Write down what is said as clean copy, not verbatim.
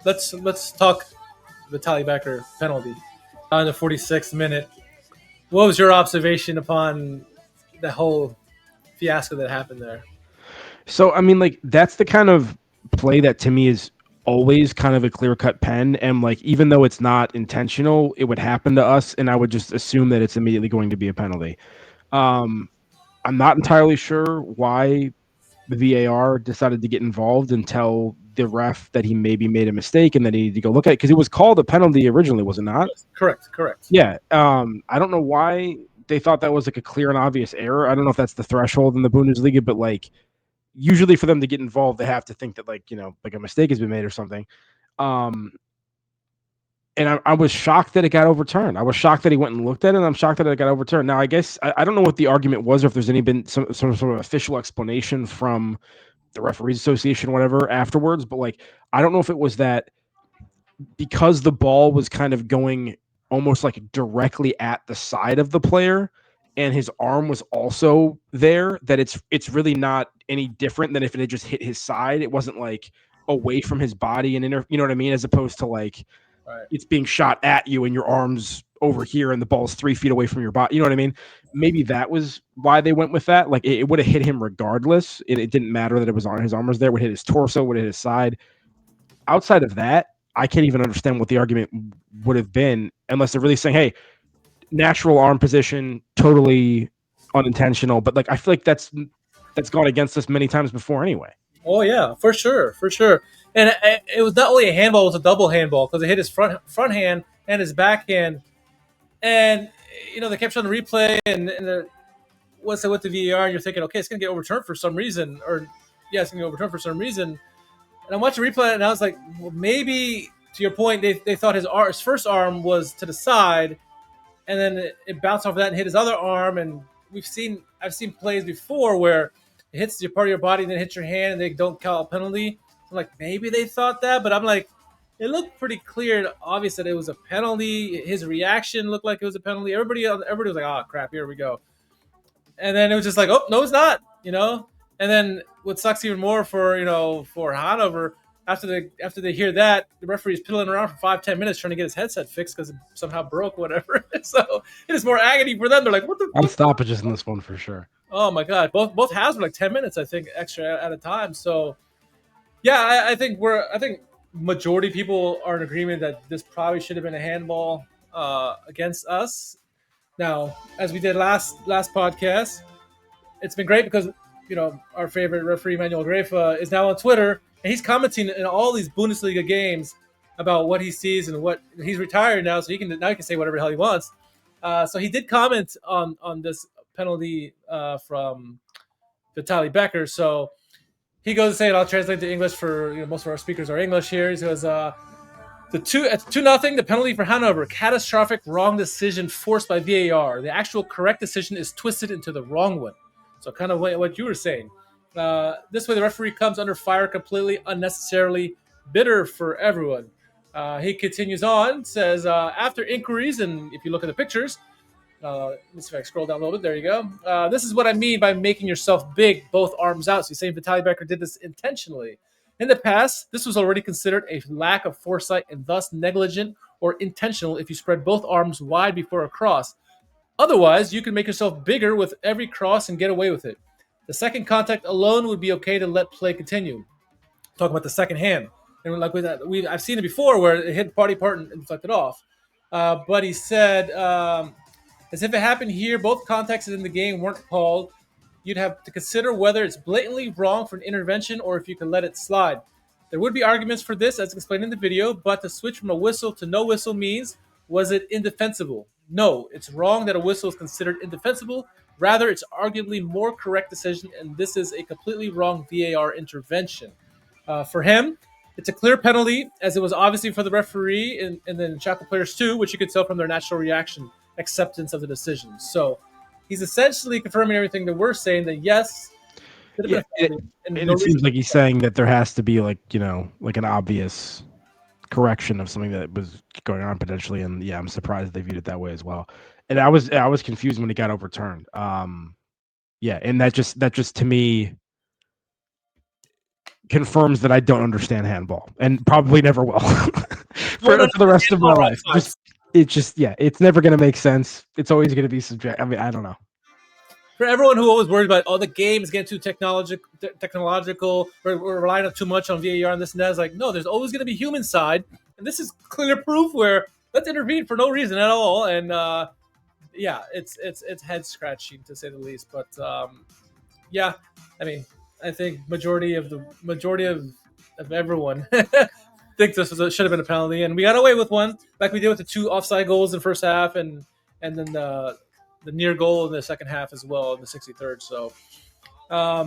let's talk Vitalie Becker penalty on the 46th minute. What was your observation upon the whole fiasco that happened there? So, I mean, like, that's the kind of play that to me is always kind of a clear-cut pen. And, like, even though it's not intentional, it would happen to us, and I would just assume that it's immediately going to be a penalty. I'm not entirely sure why the VAR decided to get involved and tell the ref that he maybe made a mistake and that he needed to go look at it, because it was called a penalty originally, was it not? Correct. Yeah. I don't know why they thought that was like a clear and obvious error. I don't know if that's the threshold in the Bundesliga, but like usually for them to get involved, they have to think that like, like a mistake has been made or something. And I was shocked that it got overturned. I was shocked that he went and looked at it, and I'm shocked that it got overturned. Now, I guess I don't know what the argument was, or if there's been some sort of official explanation from the Referees Association, whatever, afterwards. But like, I don't know if it was that because the ball was kind of going almost like directly at the side of the player, and his arm was also there, that it's really not any different than if it had just hit his side. It wasn't like away from his body and you know what I mean, as opposed to like it's being shot at you and your arm's over here and the ball's 3 feet away from your body. You know what I mean? Maybe that was why they went with that. Like it would have hit him regardless. It didn't matter that it was on his arm was there. It would hit his torso, would hit his side. Outside of that, I can't even understand what the argument would have been unless they're really saying, hey, natural arm position, totally unintentional. But like I feel like that's gone against us many times before anyway. Oh yeah, for sure. And it was not only a handball; it was a double handball because it hit his front hand and his backhand. And they kept showing the replay, and once they went to VAR, and you're thinking, okay, it's gonna get overturned for some reason, it's gonna get overturned for some reason. And I'm watching the replay, and I was like, well, maybe to your point, they thought his first arm was to the side, and then it bounced off of that and hit his other arm. And I've seen plays before where it hits your part of your body and then hits your hand and they don't call a penalty. I'm like, maybe they thought that, but I'm like, it looked pretty clear and obvious that it was a penalty. His reaction looked like it was a penalty. Everybody was like, oh crap, here we go. And then it was just like, oh no, it's not, And then what sucks even more for Hannover, after they hear that, the referee's piddling around for 5-10 minutes trying to get his headset fixed because it somehow broke, whatever. So it is more agony for them. They're like, what the? I'm stoppages in this one for sure. Oh my god, both halves were like 10 minutes, I think, extra at a time. So yeah, I think majority of people are in agreement that this probably should have been a handball against us. Now, as we did last podcast, it's been great because our favorite referee Manuel Gräfe is now on Twitter and he's commenting in all these Bundesliga games about what he sees and what he's retired now, so he can say whatever the hell he wants. So he did comment on this penalty from Vitalie Becker. So he goes to say, and I'll translate to English for most of our speakers are English here. He goes, it's 2-0, the penalty for Hannover. Catastrophic wrong decision forced by VAR. The actual correct decision is twisted into the wrong one. So kind of what you were saying. This way the referee comes under fire completely unnecessarily, bitter for everyone. He continues on, says, after inquiries, and if you look at the pictures, let me see if I scroll down a little bit. There you go. This is what I mean by making yourself big, both arms out. So he's saying Vitalie Becker did this intentionally. In the past, this was already considered a lack of foresight and thus negligent or intentional if you spread both arms wide before a cross. Otherwise, you can make yourself bigger with every cross and get away with it. The second contact alone would be okay to let play continue. Talking about the second hand. And like with that, I've seen it before where it hit body part and deflected off. But he said, as if it happened here, both contacts in the game weren't called. You'd have to consider whether it's blatantly wrong for an intervention or if you can let it slide. There would be arguments for this, as explained in the video, but to switch from a whistle to no whistle means, was it indefensible? No, it's wrong that a whistle is considered indefensible. Rather, it's arguably more correct decision, and this is a completely wrong VAR intervention. For him, it's a clear penalty, as it was obviously for the referee and then Schalke players too, which you could tell from their natural reaction, acceptance of the decision. So he's essentially confirming everything that we're saying, that yes, yeah, it seems like he's saying that there has to be like an obvious correction of something that was going on potentially, and yeah, I'm surprised they viewed it that way as well. And I was confused when it got overturned. Yeah, and that just to me, confirms that I don't understand handball and probably never will Well, no, for the rest of my all right, life. fine. It's never going to make sense. It's always going to be subject. I mean, I don't know. For everyone who always worried about, the game is getting too technological, we're relying too much on VAR and this and that, it's like, no, there's always going to be human side, and this is clear proof where let's intervene for no reason at all, and yeah, it's head scratching to say the least, but yeah, I mean, I think majority of everyone think should have been a penalty, and we got away with one, like we did with the two offside goals in the first half, and then the near goal in the second half as well in the 63rd. So